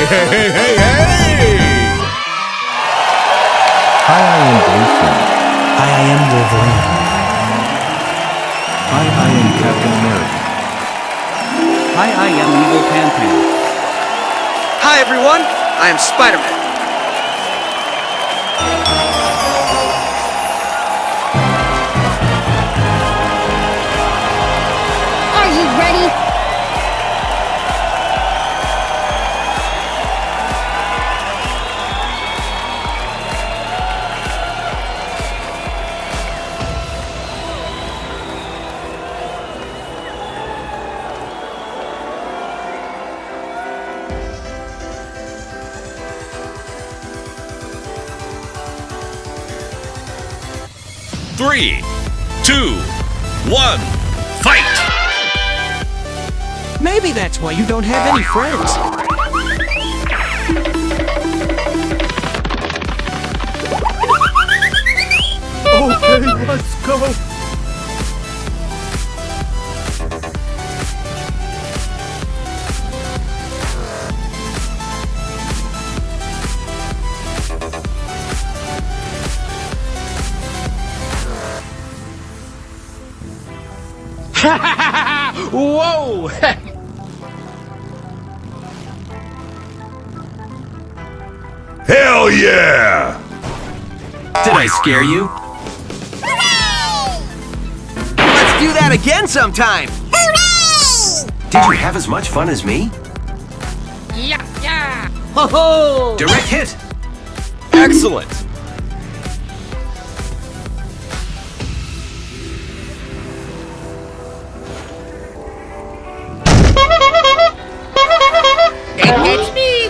Hi, I am Bluefin. Hi, I am Wolverine. Hi, I am Captain America. Hi, I am Evil Pan. Hi everyone, I am Spider-Man. Are you ready? Three, two, one, fight! Maybe that's why you don't have any friends. Okay, let's go. Whoa! Hell yeah! Did I scare you? Let's do that again sometime! Did you have as much fun as me? Yeah! Ho ho! Direct hit! Excellent! It's me!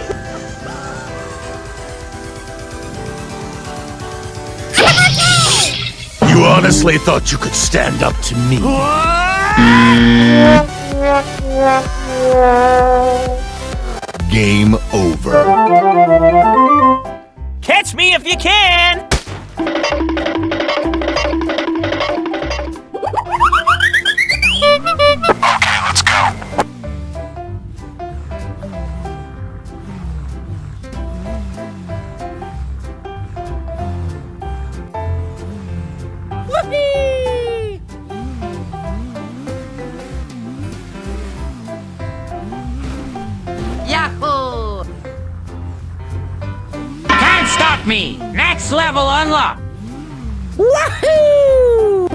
You honestly thought you could stand up to me? Game over. Catch me if you can! Okay, let's go. Whoopee! Yahoo! Can't stop me! Next level unlocked! Wahoo!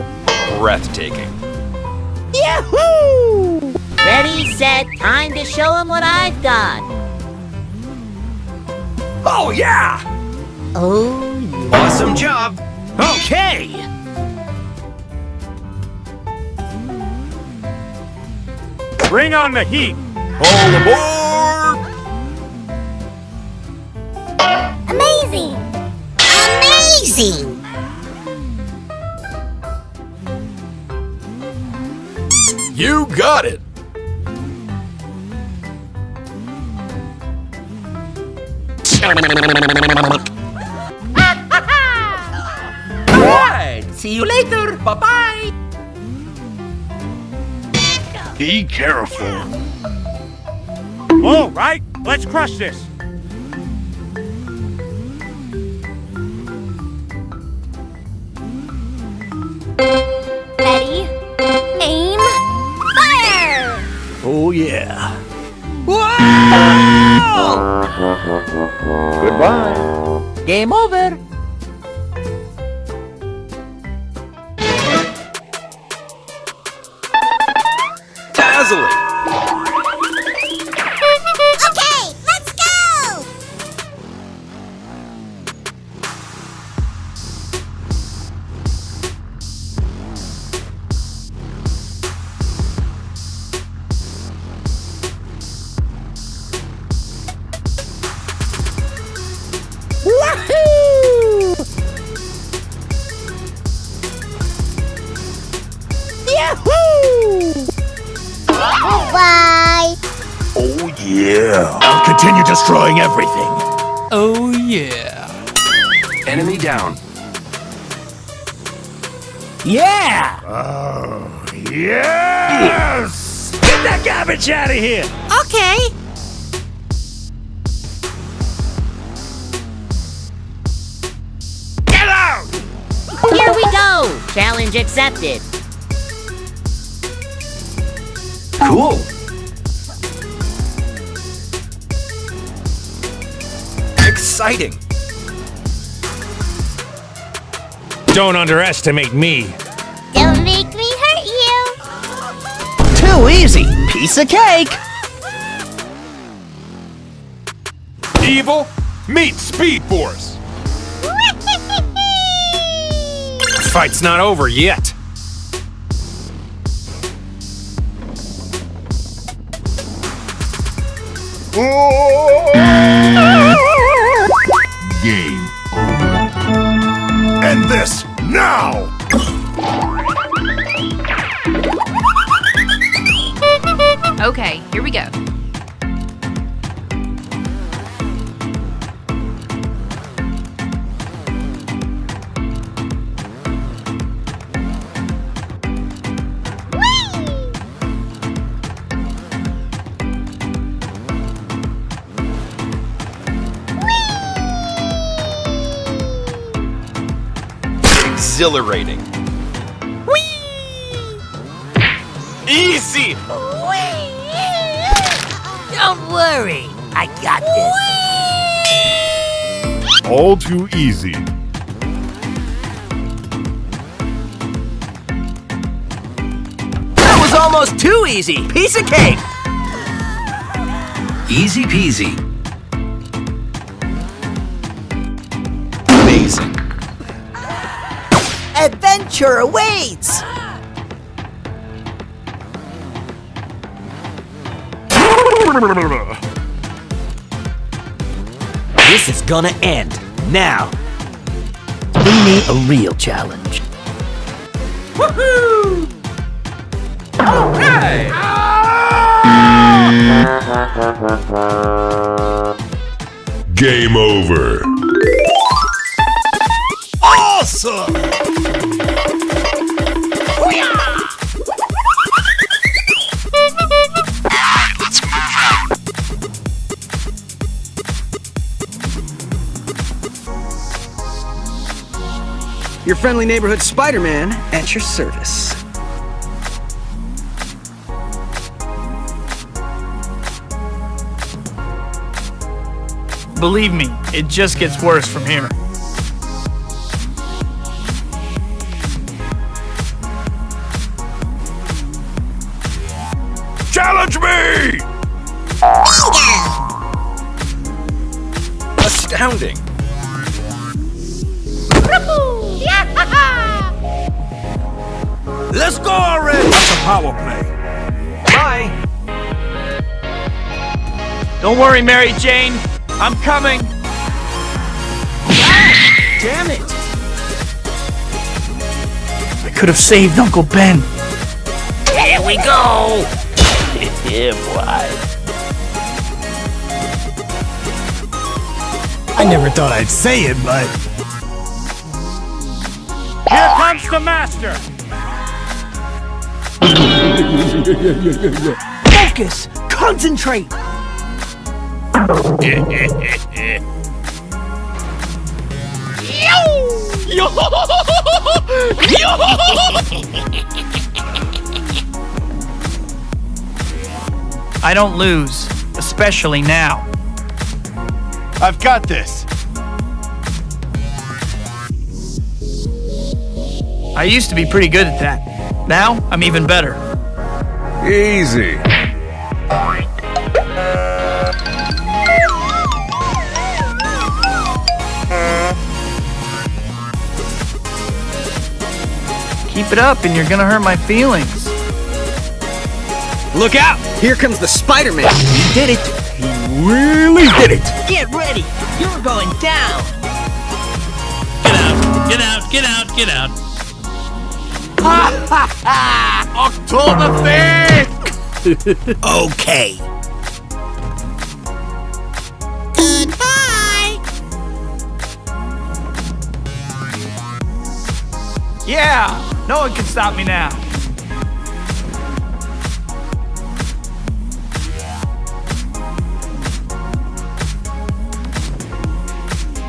Breathtaking. Yahoo! Ready, set, time to show him what I've got. Oh yeah! Oh, Awesome job! Okay! Bring on the heat. All aboard! amazing! Amazing! You got it. Alright! See you later! Bye-bye! Be careful. All right, let's crush this. Ready, aim, fire! Oh, yeah. Goodbye! Game over! Dazzling! Okay, let's go! Wahoo! Yahoo! Bye! Oh yeah. I'll continue destroying everything. Oh, yeah. Enemy down. Yeah! Oh yes! Get that garbage out of here! Okay. Challenge accepted. Cool. Exciting. Don't underestimate me. Don't make me hurt you. Too easy. Piece of cake. Evil, meet Speed Force. Fight's not over yet. Game over. End this now! Okay, here we go. Exhilarating. Easy. Don't worry, I got this. All too easy. That was almost too easy. Piece of cake. Easy peasy. Amazing. Adventure awaits! This is gonna end now. Bring me a real challenge. Woohoo! Okay! Game over. Awesome! Your friendly neighborhood Spider-Man at your service. Believe me, it just gets worse from here. Challenge me! Astounding. Let's go already! That's a power play. Bye! Don't worry, Mary Jane. I'm coming. Damn it! I could have saved Uncle Ben. Here we go. Yeah, boy. I never thought I'd say it, but Here comes the master. Focus! Concentrate! I don't lose, especially now. I've got this. I used to be pretty good at that. Now, I'm even better. Easy. Keep it up and you're gonna hurt my feelings. Look out! Here comes the Spider-Man. He did it! Really did it. Get ready! You're going down! Get out, get out, get out. October 5th. Okay. Yeah! No one can stop me now.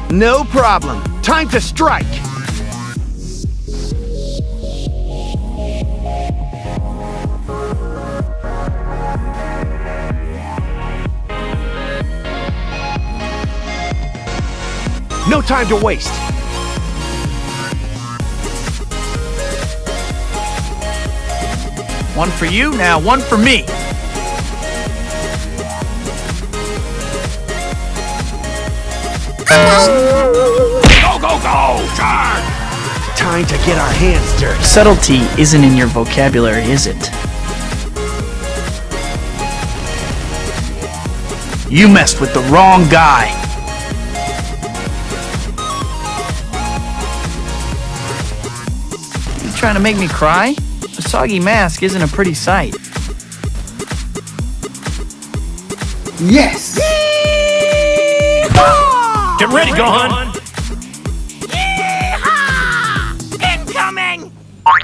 No problem. Time to strike. No time to waste. One for you, now one for me. Go, go, go! Charge! Time to get our hands dirty. Subtlety isn't in your vocabulary, is it? You messed with the wrong guy. You trying to make me cry? A soggy mask isn't a pretty sight. Yes! Get ready, Gohan! Incoming!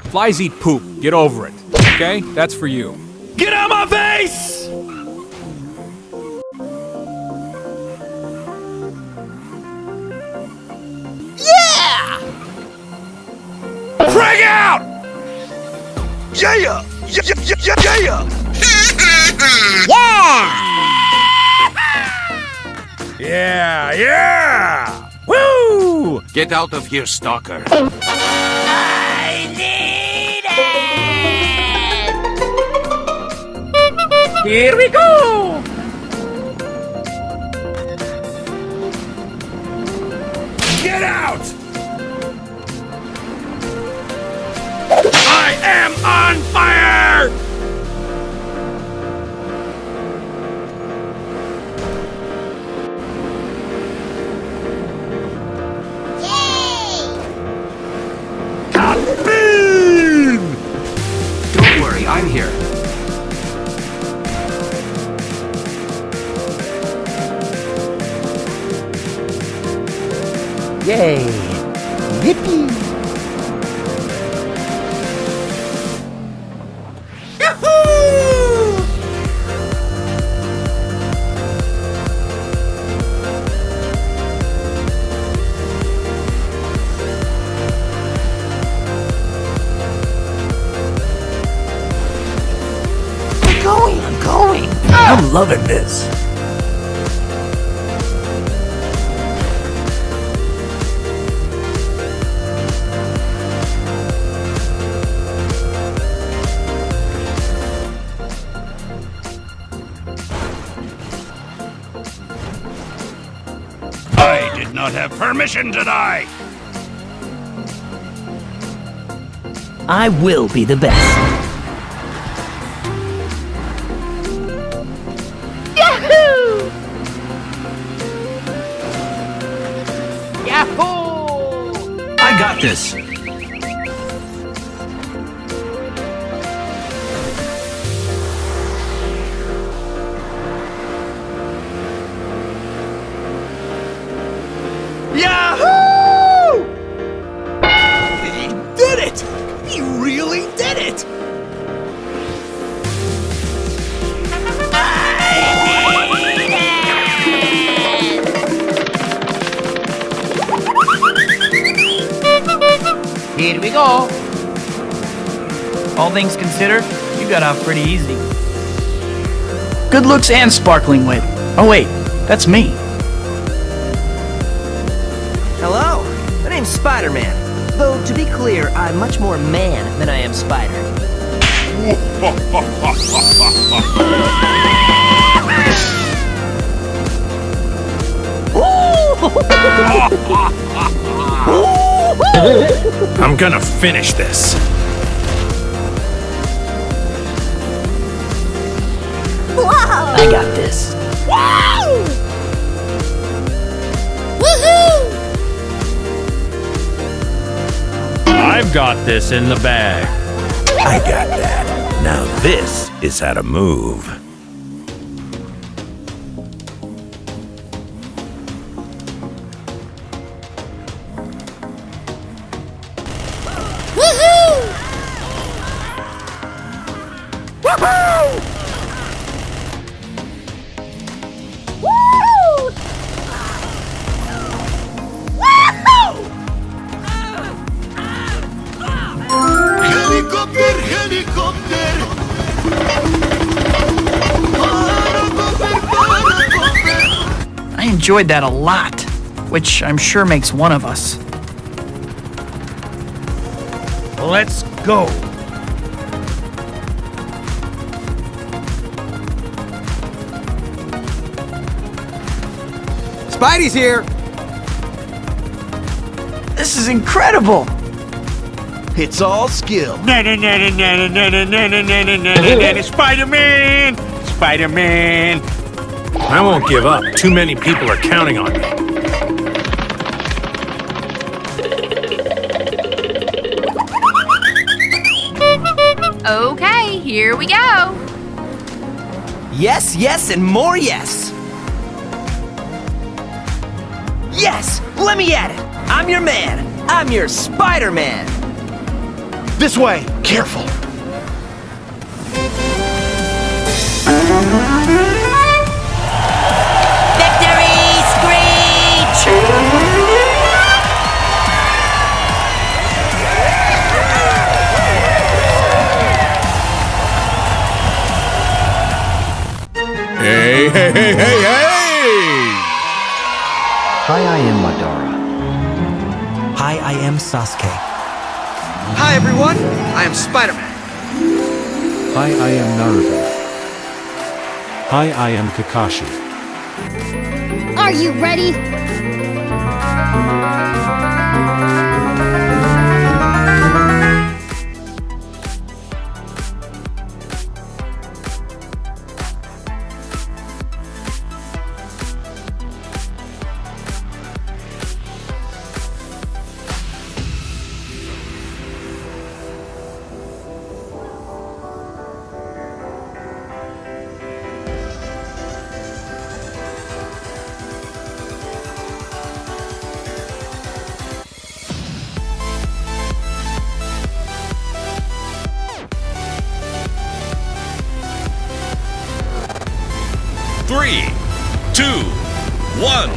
Flies eat poop. Get over it. Okay? That's for you. Get out of my face! Frag out! Yeah! Yeah! Yeah! Yeah, yeah! Woo! Get out of here, stalker. I need it! Here we go! Get out! I am on fire! Don't worry, I'm here. Yay! Yippee! I'm going! I'm loving this. I did not have permission to die. I will be the best. Yahoo! I got this. Yahoo! He did it! He really did it! Here we go. All things considered, you got off pretty easy. Good looks and sparkling wit. Oh wait, that's me. Hello, my name's Spider-Man. Though, to be clear, I'm much more man than I am spider. I'm gonna finish this. I got this. Wow! Woohoo! I've got this in the bag. I got that. Now this is how to move. Woohoo! Woohoo! Woo! Helicopter, helicopter. I enjoyed that a lot. which I'm sure makes one of us. Let's go. Spidey's here! This is incredible! It's all skill. Spider-Man! Spider-Man! I won't give up. Too many people are counting on me. Okay, here we go. Yes, yes, and more yes. Yes! Let me at it! I'm your man! I'm your Spider-Man! This way. Careful. Victory Screech! Hey, hey, hey, hey, hey! Hi, I am Madara. Hi, I am Sasuke. Hi, everyone. I am Spider-Man. Hi, I am Naruto. Hi, I am Kakashi. Are you ready? Three, 2, 1,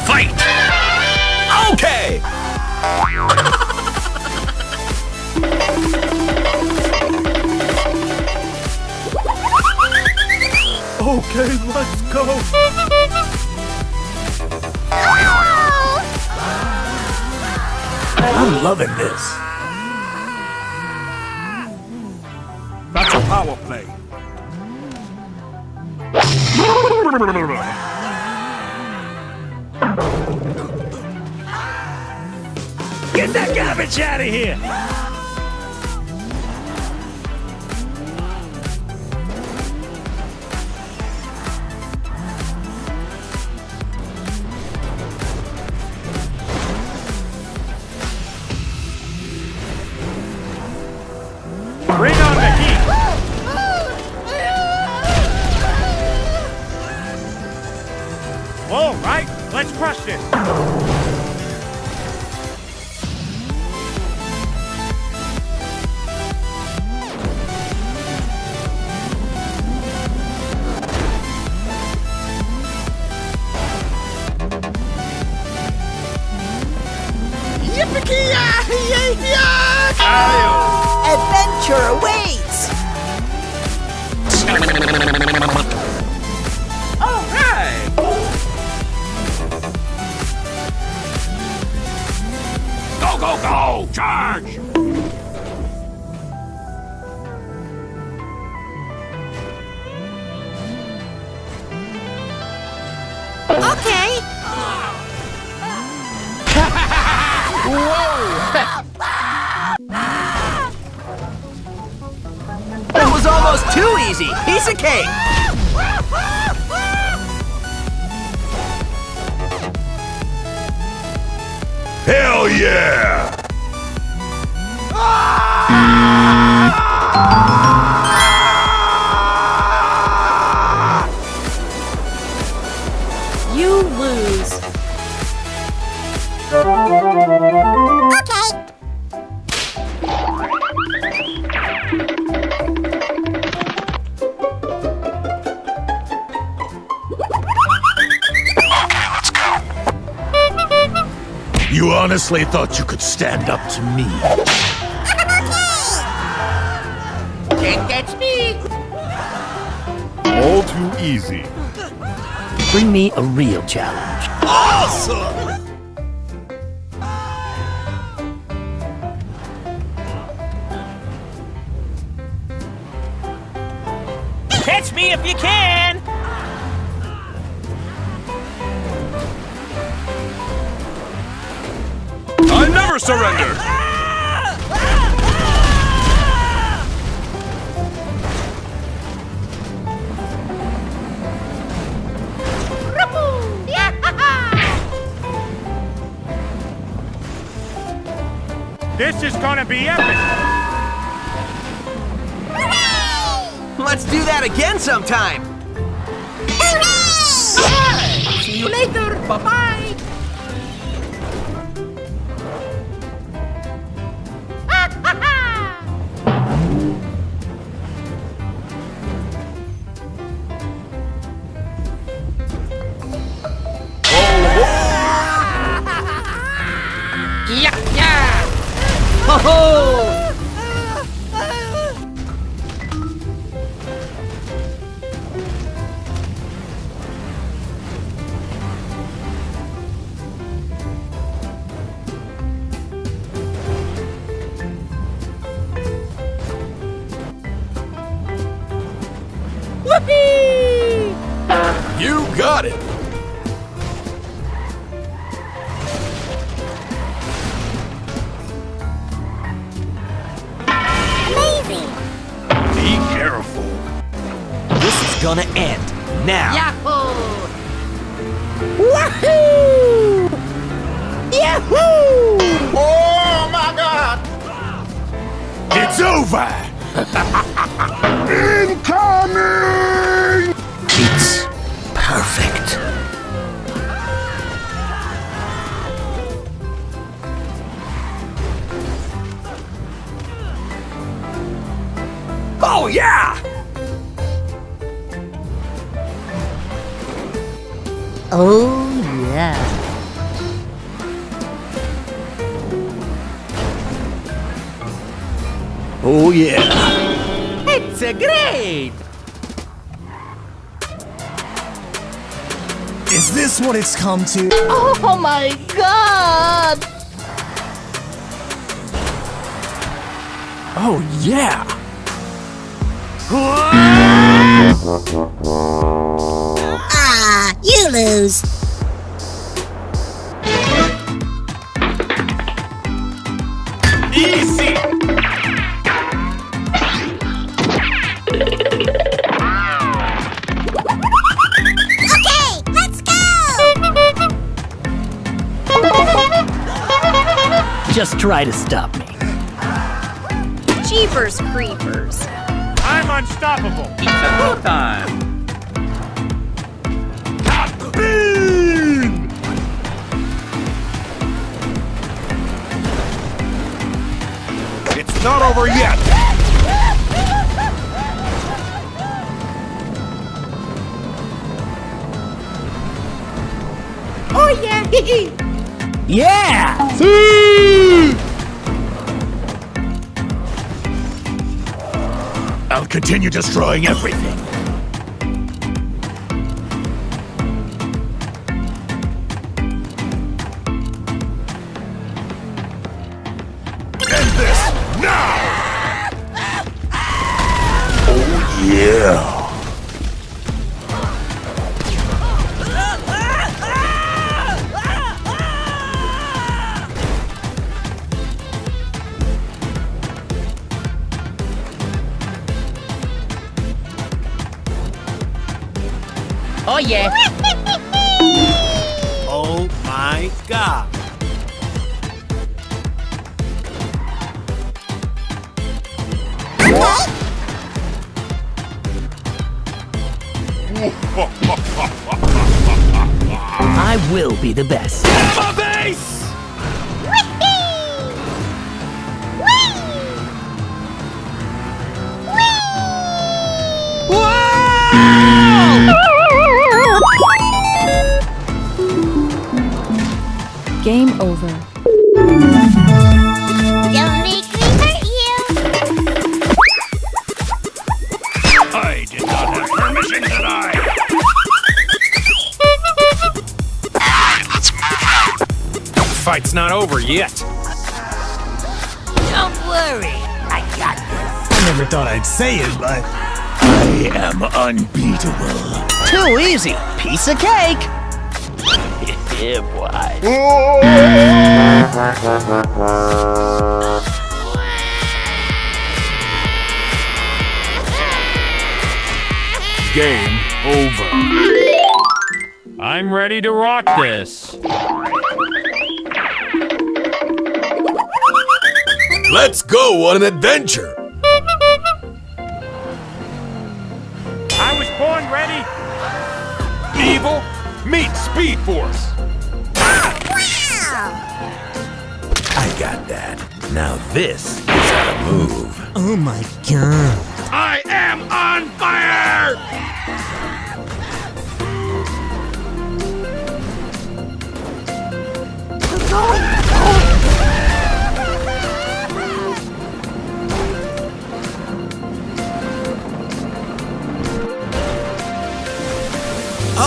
fight! Okay. Okay, let's go. I'm loving this. That's a power play. Get that garbage out of here. Bring on the heat. All right, let's crush this. Adventure awaits! All right. Go, go, go! Charge! Okay. That was almost too easy! Piece of cake! Hell yeah! You lose. Okay. You honestly thought you could stand up to me? Can't catch me. All too easy. Bring me a real challenge. Awesome! Catch me if you can! I never surrender! This is gonna be epic! Let's do that again sometime! See you later! Bye-bye! You got it! Be careful. This is gonna end now. Yahoo! Wahoo! Yahoo! Oh my god! It's over! Incoming! It's perfect. Oh yeah! Oh, yeah. Oh yeah. It's a great. Is this what it's come to? Oh my god! Oh, yeah! Ah, you lose. Easy! Okay, let's go! Just try to stop me. Jeepers creepers. I'm unstoppable! Go time. Beam! It's not over yet! Oh yeah! Yeah! I'll continue destroying everything. End this now! Oh yeah! Oh yeah. Oh my god! I will be the best. My base! Game over. Don't make me hurt you! I did not have permission tonight! Alright, let's move out. The fight's not over yet. Don't worry. I got this. I never thought I'd say it, but I am unbeatable. Too easy. Piece of cake. Yeah, boy. Game over. I'm ready to rock this. Let's go on an adventure. I was born ready. Evil, meet Speed Force. I got that. Now this is how to move. Oh my god. I am on fire!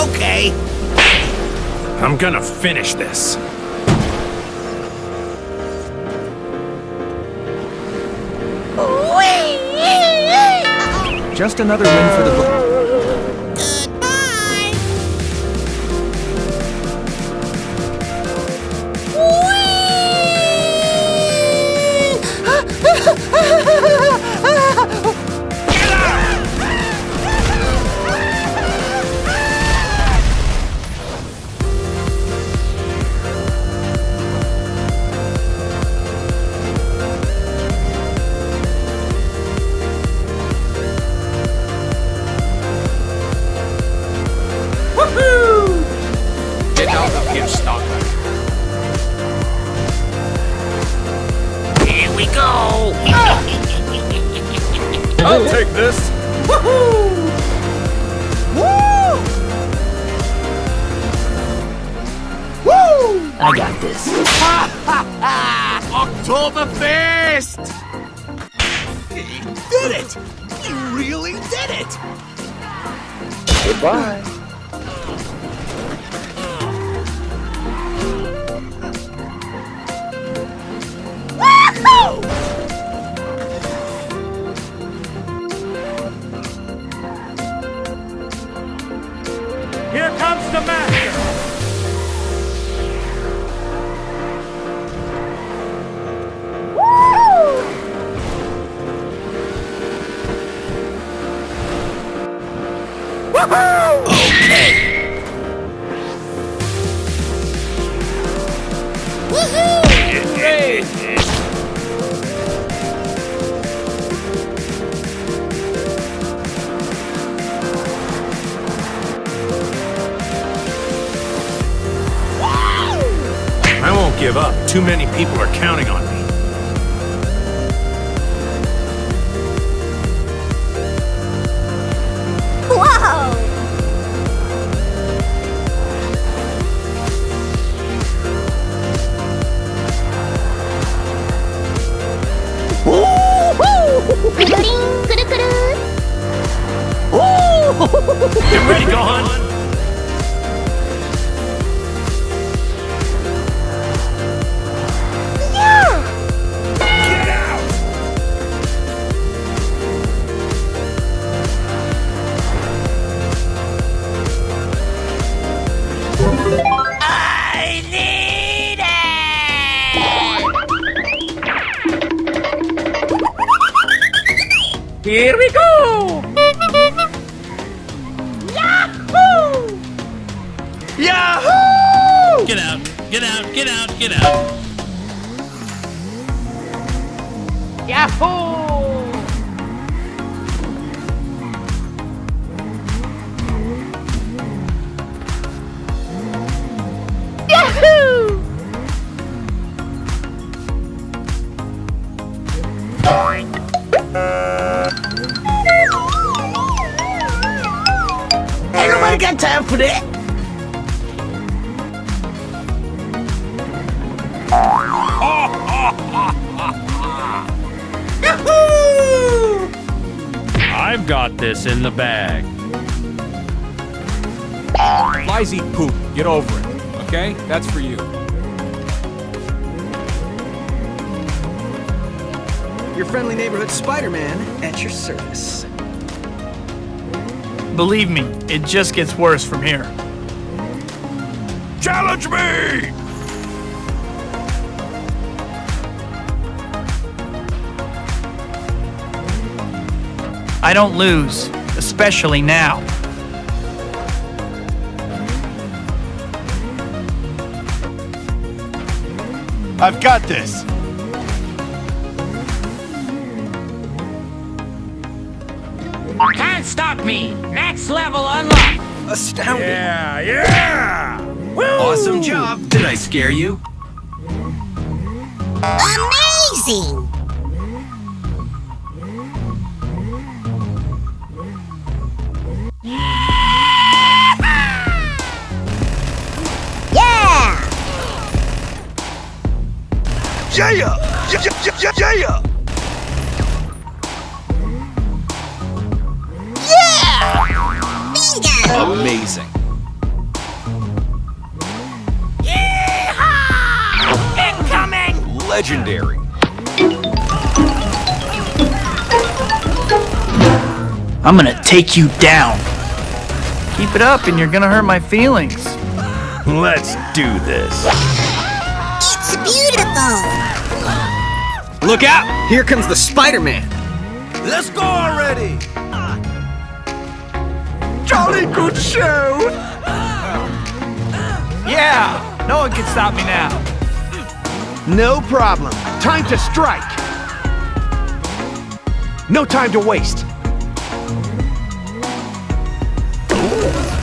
Okay. I'm gonna finish this. Just another win for the book. Get out of here, stalker. Here we go. I'll take this. I got this. Oktoberfest! You did it! You really did it! Goodbye. Here comes the master. I won't give up. Too many people are counting on me. Whoa! Get ready, Gohan! Here we go! Yahoo! Yahoo! Get out, get out, get out, get out. Yahoo! Yahoo! Ain't nobody got time for that. I've got this in the bag. Flies eat poop. Get over it. Okay? That's for you. Your friendly neighborhood Spider-Man at your service. Believe me, it just gets worse from here. Challenge me! I don't lose, especially now. I've got this. Can't stop me. Next level unlocked. Astounding. Yeah! Awesome job. Did I scare you? Amazing. Yeah. Yeah! Amazing. Incoming. Legendary. I'm gonna take you down. Keep it up and you're gonna hurt my feelings. Let's do this. It's beautiful. Look out! Here comes the Spider-Man. Let's go already. Jolly good show! Yeah! No one can stop me now. No problem. Time to strike. No time to waste.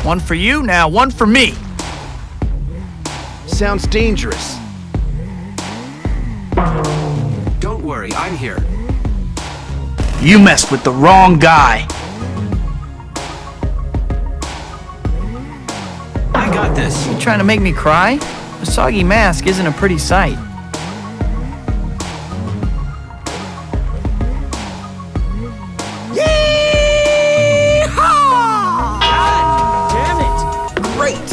One for you, now one for me. Sounds dangerous. Don't worry, I'm here. You messed with the wrong guy. I got this. You trying to make me cry? A soggy mask isn't a pretty sight. Damn it! Great!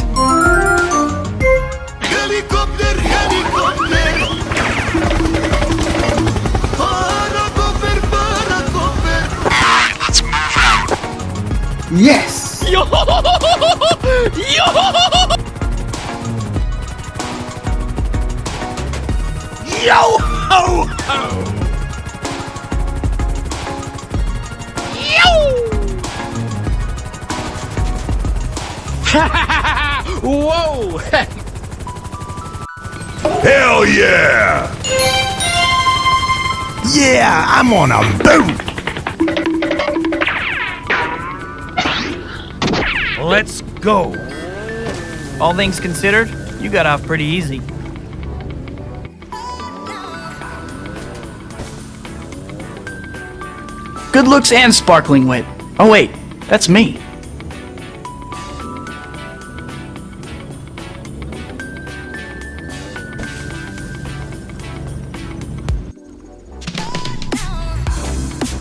Let's move out. Yes! Yo! Yo! Yo ho ho! Whoa! Hell yeah! Yeah, I'm on a boat! Let's go! All things considered, you got off pretty easy. Good looks and sparkling wit. Oh wait, that's me.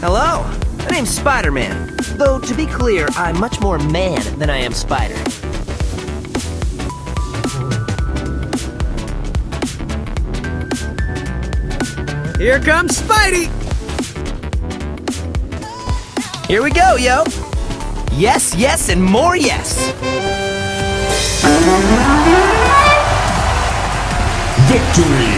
Hello, my name's Spider-Man. Though, to be clear, I'm much more man than I am spider. Here comes Spidey. Here we go, yo! Yes, yes, and more yes! Victory!